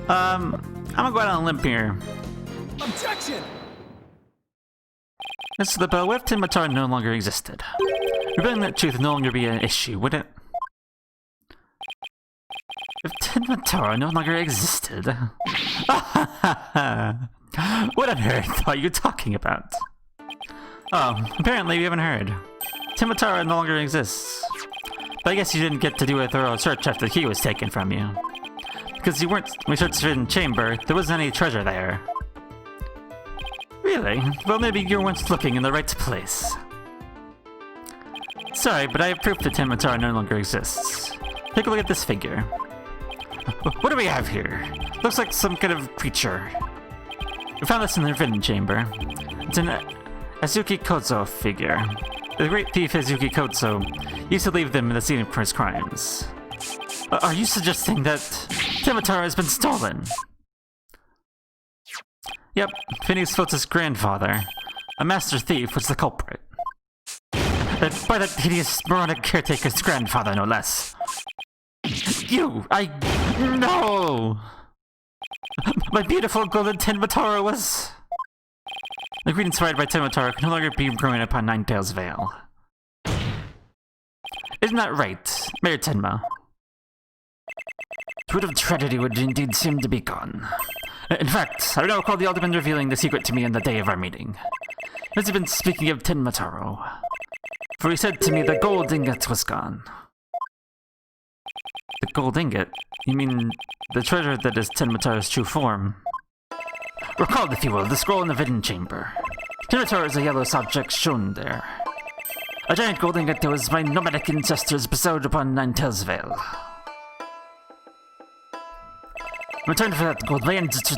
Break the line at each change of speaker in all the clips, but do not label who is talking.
I'm gonna go out on a limb here.
Objection!
As to the bell, what if Tinmatara no longer existed? Revealing that truth would no longer be an issue, would it? If Tinmatara no longer existed... What on earth are you talking about? Oh, apparently we haven't heard. Tinmatara no longer exists. But I guess you didn't get to do a thorough search after the key was taken from you. Because you weren't... We searched the chamber, there wasn't any treasure there. Really? Well, maybe you weren't looking in the right place. Sorry, but I have proof that Tinmatara no longer exists. Take a look at this figure. What do we have here? Looks like some kind of creature. We found this in the forbidden chamber. It's an Azuki Kozo figure. The great thief Azuki Kozo used to leave them in the scene of his crimes. Are you suggesting that Tinmatara has been stolen? Yep, Phineas Phillips' grandfather, a master thief, was the culprit. By that hideous moronic caretaker's grandfather, no less. No! My beautiful golden Tinmatara was... The greed inspired by Tinmatara can no longer be growing upon Ninetail's Vale. Isn't that right, Mayor Tenma? The root of tragedy would indeed seem to be gone. In fact, I now recall the Alderman revealing the secret to me on the day of our meeting. He must have been speaking of Tinmataro. For he said to me the gold ingot was gone. The gold ingot? You mean the treasure that is Tinmataro's true form? Recall, if you will, the scroll in the hidden chamber. Tinmataro is a yellow object shown there. A giant gold ingot that was my nomadic ancestors bestowed upon Ninetail's Vale. In return for that gold, my ancestors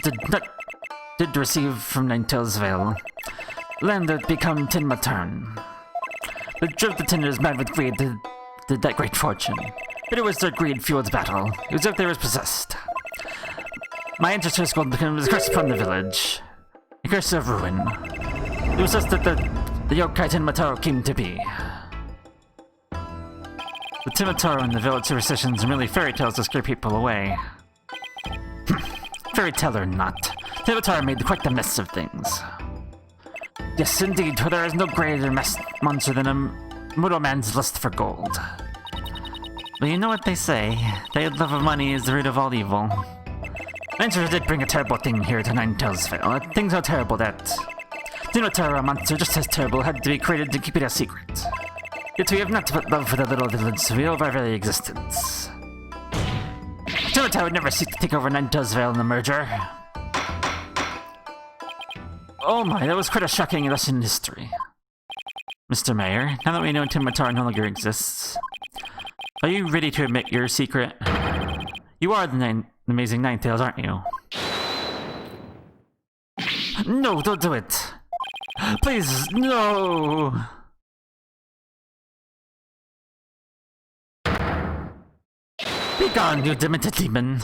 did receive from Ninetail's Vale land that become Tinmataran. The drove the Tinders mad with greed did that great fortune. But it was their greed fueled battle. It was as if they were possessed. My ancestors' gold became a curse upon the village. A curse of ruin. It was just that the yokai Tinmataro came to be. The Tinmataro and the village superstitions are merely fairy tales to scare people away. Fairy tale or not, Tinmataro made quite the mess of things. Yes, indeed, for there is no greater monster than a mortal man's lust for gold. But you know what they say, the love of money is the root of all evil. Venture did bring a terrible thing here to Ninetail's Vale. A thing so terrible that Tinmataro, a monster just as terrible, had to be created to keep it a secret. Yet we have not but love for the little village, so we owe our very existence. Tinmataro would never seek to take over Ninetail's Vale in the merger. Oh my, that was quite a shocking lesson in history. Mr. Mayor, now that we know Tinmataro no longer exists, are you ready to admit your secret? You are the amazing Ninetails, aren't you? No, don't do it! Please, no! Be gone, you demented demon!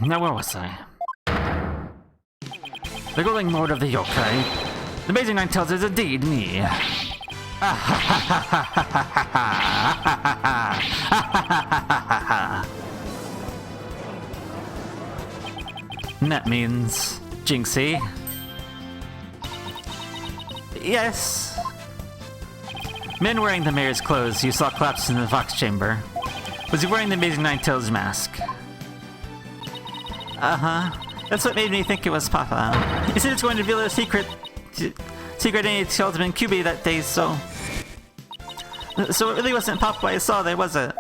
Now where was I? The golden lord of the yokai. The amazing Ninetails is indeed me. And that means Jinxie. Yes. Man wearing the mayor's clothes you saw collapse in the Fox Chamber. Was he wearing the amazing Ninetails mask? That's what made me think it was Papa. He said it's going to reveal a secret Ninetails in QB that day, so it really wasn't Papa I saw there, was it?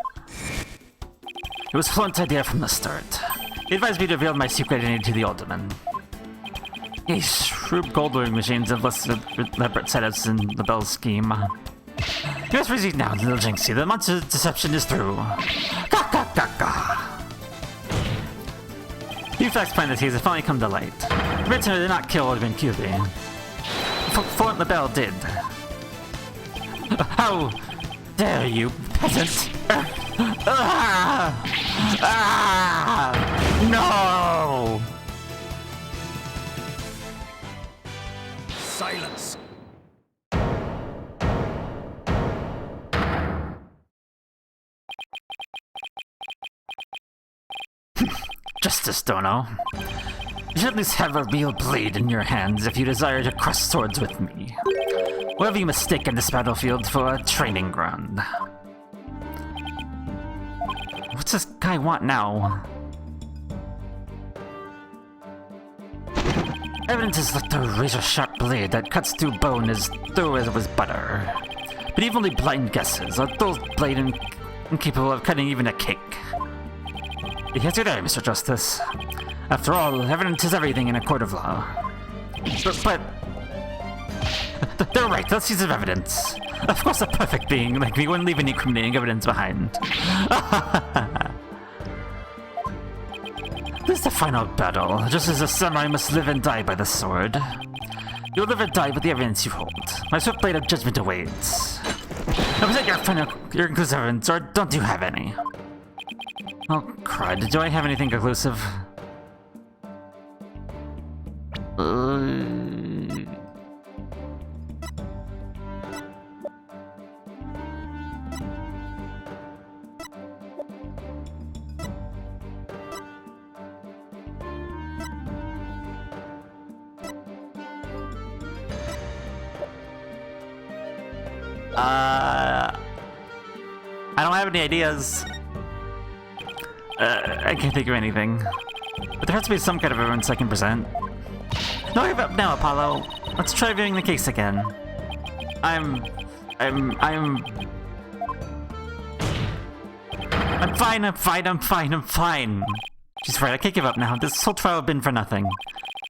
It was Flint's idea from the start. He advised me to reveal my secret identity to the Alderman. Yeesh, Rube Goldberg machines have listed elaborate setups in the Bell scheme. You must proceed now, little Jinxie. The monster's deception is through. Gah, gah, gah, gah. New facts behind the scenes have finally come to light. Ritter did not kill Alderman QB. Flint LaBelle did. How dare you, peasant! No!
Silence!
justice, Dono. You should at least have a real blade in your hands if you desire to cross swords with me. Or have you mistaken this battlefield for a training ground? What's this guy want now? Evidence is like the razor-sharp blade that cuts through bone as thorough as it was butter. But even only blind guesses are those blade incapable of cutting even a cake. Yes, you're there, Mr. Justice. After all, evidence is everything in a court of law. But they're right, let's use some evidence. Of course, a perfect being like me wouldn't leave any incriminating evidence behind. This is the final battle. Just as a samurai must live and die by the sword. You'll live or die with the evidence you hold. My swift blade of judgment awaits. Now present your conclusive evidence, or don't you have any? Oh, crud. Do I have anything conclusive? I don't have any ideas. I can't think of anything. But there has to be some kind of evidence I can present. No, give up now, Apollo. Let's try viewing the case again. I'm fine. She's right, I can't give up now. This whole trial has been for nothing.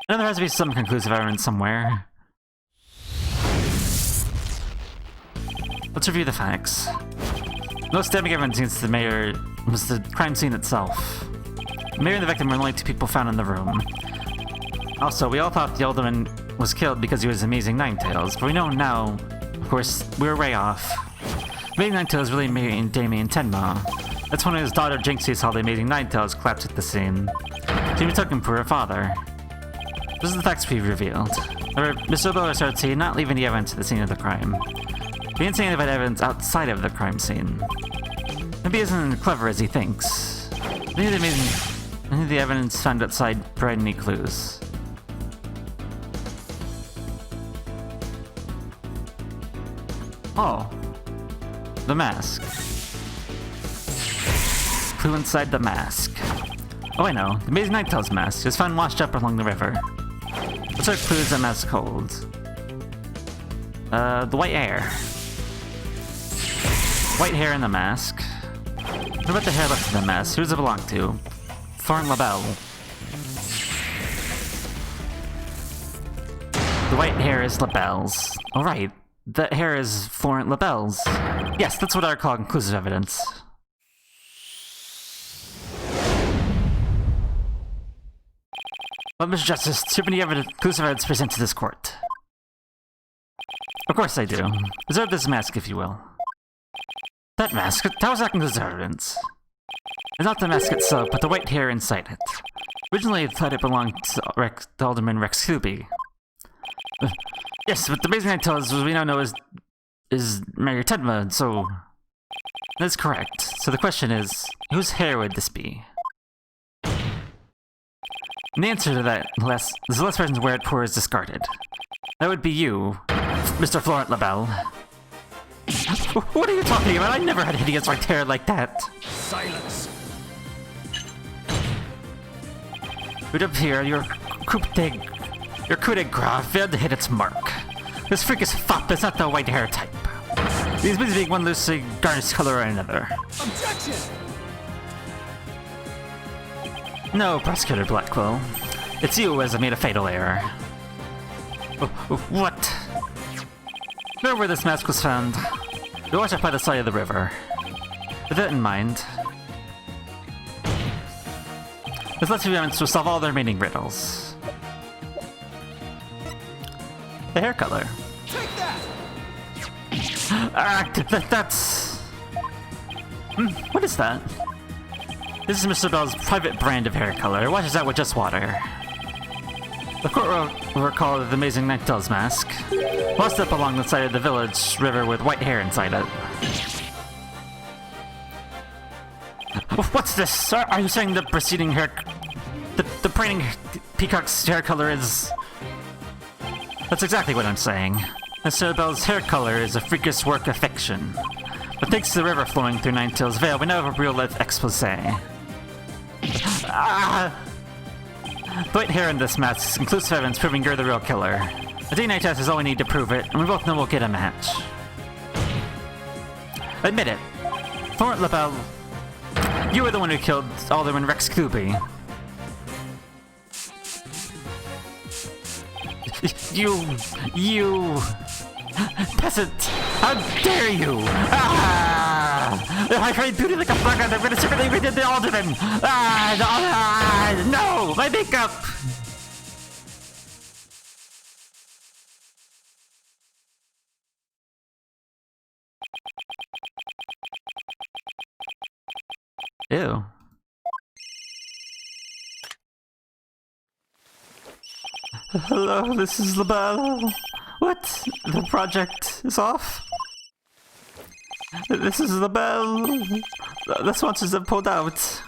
I know there has to be some conclusive evidence somewhere. Let's review the facts. No stabbing evidence against the mayor was the crime scene itself. The mayor and the victim were the only two people found in the room. Also, we all thought the alderman was killed because he was Amazing Ninetales, but we know now, of course, we were way off. Amazing Ninetales really married Damien Tenma. That's when his daughter Jinxie saw the Amazing Ninetales collapse at the scene. She took him for her father. This is the facts we've revealed. However, Mr. Bowler started to not leave any evidence at the scene of the crime. He didn't say anything about evidence outside of the crime scene. Maybe he isn't as clever as he thinks. Maybe the evidence found outside provide any clues. Oh. The mask. Clue inside the mask. Oh, I know. The Amazing Ninetales mask was found washed up along the river. What sort of clues that mask holds? The white hair. White hair in the mask. What about the hair left in the mask? Who does it belong to? Thorn LaBelle. The white hair is LaBelle's. Alright. That hair is Florent LaBelle's. Yes, that's what I call conclusive evidence. Well, Mr. Justice, do you have any conclusive evidence to present to this court? Of course I do. Reserve this mask, if you will. That mask? How is that conclusive evidence? It's not the mask itself, but the white hair inside it. Originally, I thought it belonged to Alderman Rex Kubi. Yes, but the Amazing Ninetales, as we now know, is Mayor Tenma, so... That's correct. So the question is, whose hair would this be? And the answer to that is the last person's wear it poor is discarded. That would be you, Mr. Florent LaBelle. What are you talking about? I never had hideous white hair like that.
Silence.
It would appear your coup de grace failed to hit its mark. This freakish fop is not the white hair type. He's busy being one loosely garnished color or another.
Objection!
No, Prosecutor Blackwell. It's you who has made a fatal error. What? Remember where this mask was found? It washed up by the side of the river. With that in mind, this lets you evidence to solve all the remaining riddles. The hair color.
Take that!
That's... what is that? This is Mr. Bell's private brand of hair color. It washes out with just water. The court will recall the Amazing Ninetales mask. Washed up along the side of the village river with white hair inside it. What's this? Are you saying the preceding hair the preening peacock's hair color is... That's exactly what I'm saying. Mr. Bell's hair color is a freakish work of fiction. But thanks to the river flowing through Ninetales Vale, we now have a real-life exposé. Ah! The white hair in this mask is conclusive evidence proving you're the real killer. A DNA test is all we need to prove it, and we both know we'll get a match. Admit it. Thornt LaBelle, you were the one who killed Alderman Rex Kubi. You... Peasant! How dare you! Ah! If I tried beauty like a bugger, I'm gonna secretly redid the Alderman! No! My makeup! Ew. Hello, this is LaBelle. What? The project is off? This is LaBelle. The sponsors have pulled out.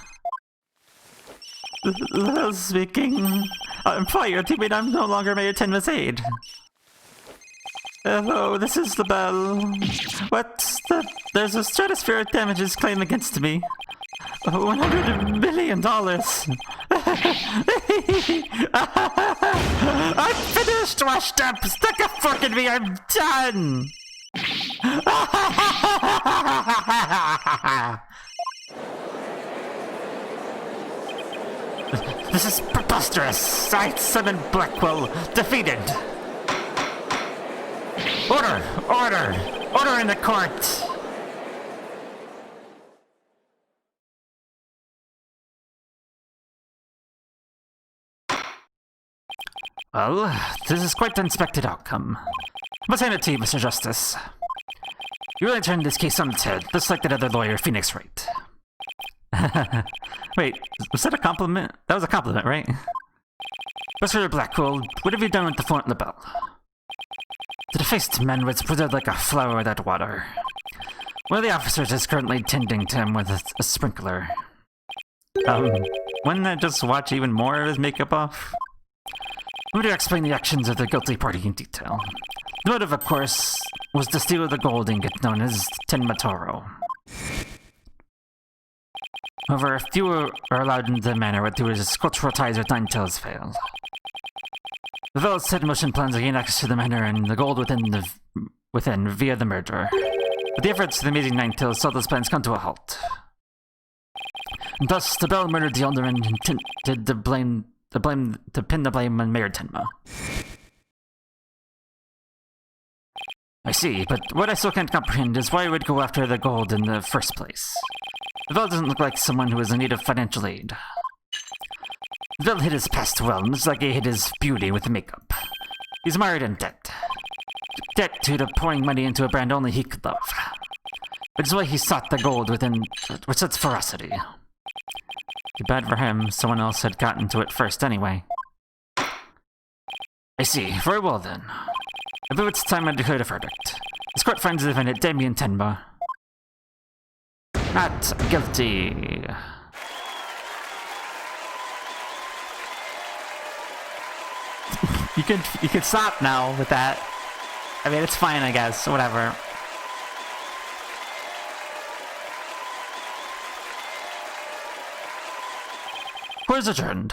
LaBelle speaking. I'm fired. You mean I'm no longer Mayor Tenma's aide? Hello, this is LaBelle. What? There's a stratospheric damages claim against me. $100 million. I'm finished, washed up. Stick a fork in me. I'm done. This is preposterous. I summon Blackwell. Defeated. Order! Order! Order in the court! Well, this is quite the unexpected outcome. But hand it to you, Mr. Justice. You really turned this case on its head, just like that other lawyer, Phoenix Wright. Wait, was that a compliment? That was a compliment, right? Mr. Blackwell, what have you done with the Thornt LaBelle? The defaced man was withered like a flower without water. One of the officers is currently tending to him with a sprinkler. Wouldn't that just watch even more of his makeup off? I'm going to explain the actions of the guilty party in detail. The motive, of course, was to steal the gold ingot known as Tenmatoro. However, few are allowed into the manor due to his cultural ties with Ninetales Vale. The Vale set in motion plans to gain access to the manor and the gold within via the merger. But the efforts of the amazing Ninetales saw those plans come to a halt. And thus, the Vale murdered the alderman and intended to pin the blame on Mayor Tenma. I see, but what I still can't comprehend is why he would go after the gold in the first place. The Vale doesn't look like someone who is in need of financial aid. The Vale hid his past well, much like he hid his beauty with makeup. He's mired in debt. Debt due to pouring money into a brand only he could love. Which is why he sought the gold with such ferocity. Too bad for him, someone else had gotten to it first anyway. I see, very well then. I believe it's time I declared a verdict. This court finds the defendant Damien Tenma not guilty. You can stop now with that. I mean, it's fine, I guess. Whatever. Court is adjourned.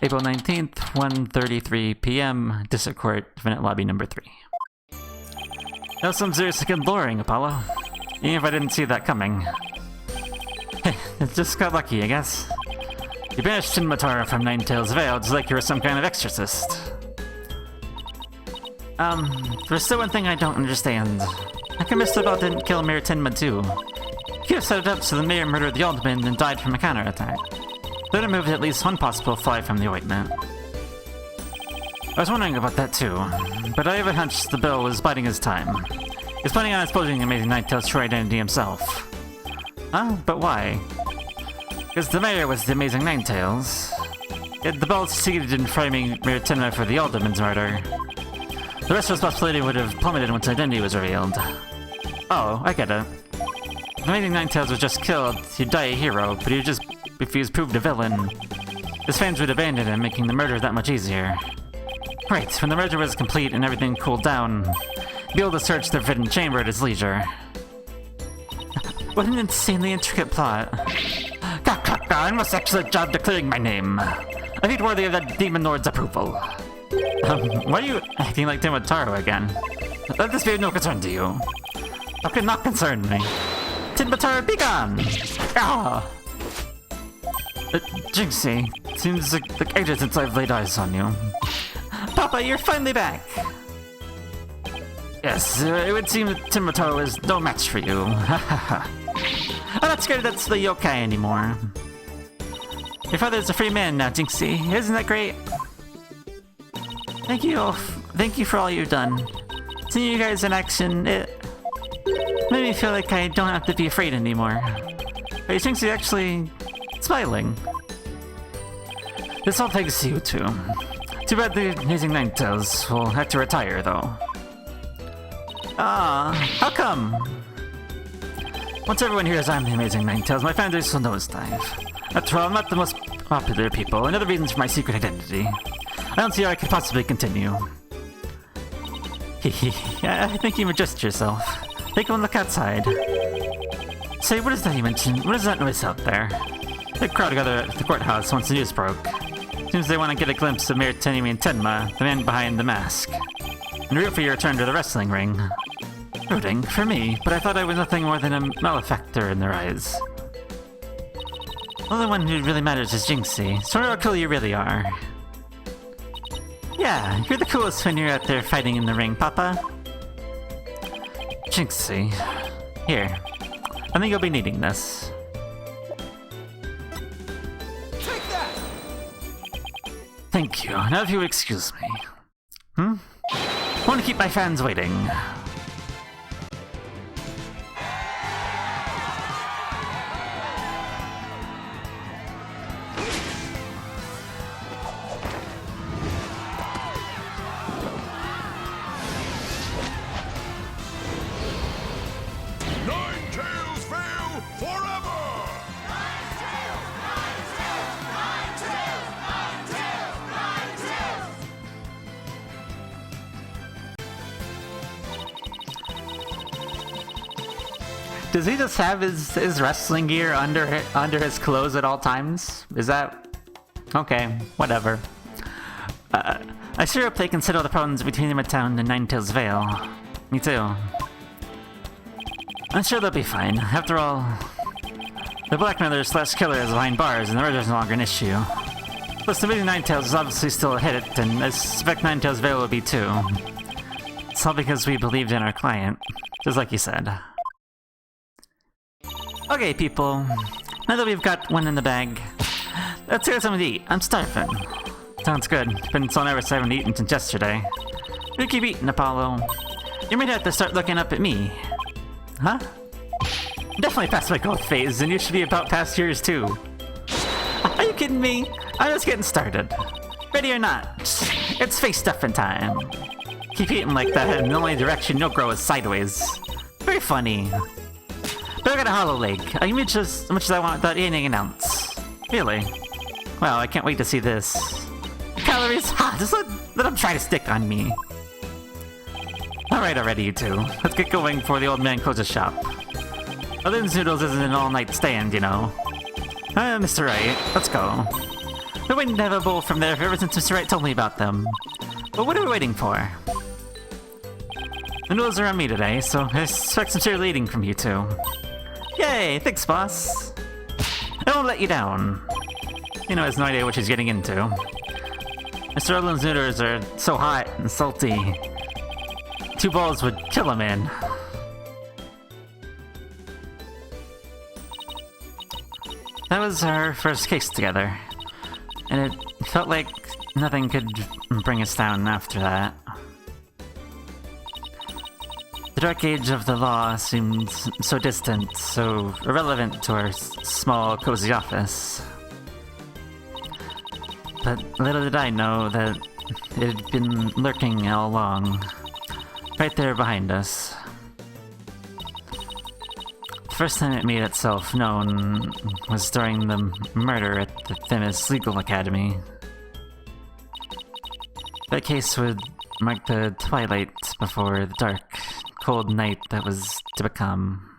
April 19th, 1:33 p.m. District Court, Defendant Lobby number 3. That was some serious looking luring, Apollo. Even if I didn't see that coming. It just got lucky, I guess. You banished Shinmatara from Ninetales Vale just like you were some kind of exorcist. There's still one thing I don't understand. How come Mr. Bell didn't kill Mayor Tenma too? He could have set it up so the mayor murdered the alderman and died from a counterattack. That would have removed at least one possible fly from the ointment. I was wondering about that too, but I have a hunch the Bill was biding his time. He's planning on exposing the amazing Ninetales' true identity himself. Huh? But why? Because the mayor was the amazing Ninetales. The ball succeeded in framing Miratina for the Alderman's murder. The rest of his possibility would have plummeted once identity was revealed. Oh, I get it. If Amazing Ninetales was just killed, he'd die a hero, but if he was proved a villain, his fans would abandon him, making the murder that much easier. Right, when the merger was complete and everything cooled down, he'd be able to search the forbidden chamber at his leisure. What an insanely intricate plot. I must excellent job declaring my name. I think worthy of that demon lord's approval. Why are you acting like Timotaro again? Let this be of no concern to you. How could not concern me? Timotaro, be gone! Ah! Jinxie, seems like ages since I've laid eyes on you. Papa, you're finally back! Yes, it would seem that Timotaro is no match for you. I'm not scared that's the yokai anymore. Your father's a free man now, Jinxie. Isn't that great? Thank you for all you've done. Seeing you guys in action, it made me feel like I don't have to be afraid anymore. But Jinxie actually smiling. This all thanks to you two. Too bad the Amazing Ninetales will have to retire though. Ah, how come? Once everyone hears I'm the Amazing Ninetales, my fan base will nosedive. After all, I'm not the most popular people. Another reason for my secret identity. I don't see how I could possibly continue. I think you adjust yourself. Take one look outside. Say, what is that you mentioned? What is that noise out there? Big crowd together at the courthouse once the news broke. Seems they want to get a glimpse of Miratinimi and Tenma, the man behind the mask. And root for your return to the wrestling ring. Rooting? For me? But I thought I was nothing more than a malefactor in their eyes. The only one who really matters is Jinxie. So how cool you really are. Yeah, you're the coolest when you're out there fighting in the ring, Papa. Jinxie. Here. I think you'll be needing this.
Take that!
Thank you. Now if you would excuse me. I want to keep my fans waiting.
Ninetales fail forever!
Does he just have his wrestling gear under his clothes at all times? Is that... okay, whatever. I sure hope they consider the problems between him and town and Ninetales Vale. Me too. I'm sure they'll be fine. After all, the blackmailer slash killer is behind bars and the murder is no longer an issue. Plus, the Amazing Ninetales is obviously still a hit, and I suspect Ninetales Vale will be too. It's all because we believed in our client, just like you said. Okay, people. Now that we've got one in the bag, let's get something to eat. I'm starving. Sounds good. Been so nervous I haven't eaten since yesterday. You keep eating, Apollo. You might have to start looking up at me. Huh? I'm definitely past my growth phase, and you should be about past yours too. Are you kidding me? I'm just getting started. Ready or not, it's face stuffing time. Keep eating like that, and the only direction you'll grow is sideways. Very funny. But I got a hollow leg. I can reach as much as I want without eating an ounce. Really? Well, I can't wait to see this. Calories? Ha! Just let them try to stick on me. Alright already, you two. Let's get going before the old man closes shop. Odin's Noodles isn't an all-night stand, you know. Mr. Wright, let's go. Been waiting to have a bowl from there ever since Mr. Wright told me about them. But what are we waiting for? The noodles are on me today, so I expect some serious eating from you two. Yay! Thanks, boss! I won't let you down. You know, has no idea what she's getting into. Mr. Odlin's noodles are so hot and salty. 2 balls would kill a man. That was our first case together, and it felt like nothing could bring us down after that. The dark age of the law seemed so distant, so irrelevant to our small, cozy office. But little did I know that it had been lurking all along, right there behind us. The first time it made itself known was during the murder at the Themis Legal Academy. That case would mark the twilight before the dark, cold night that was to become.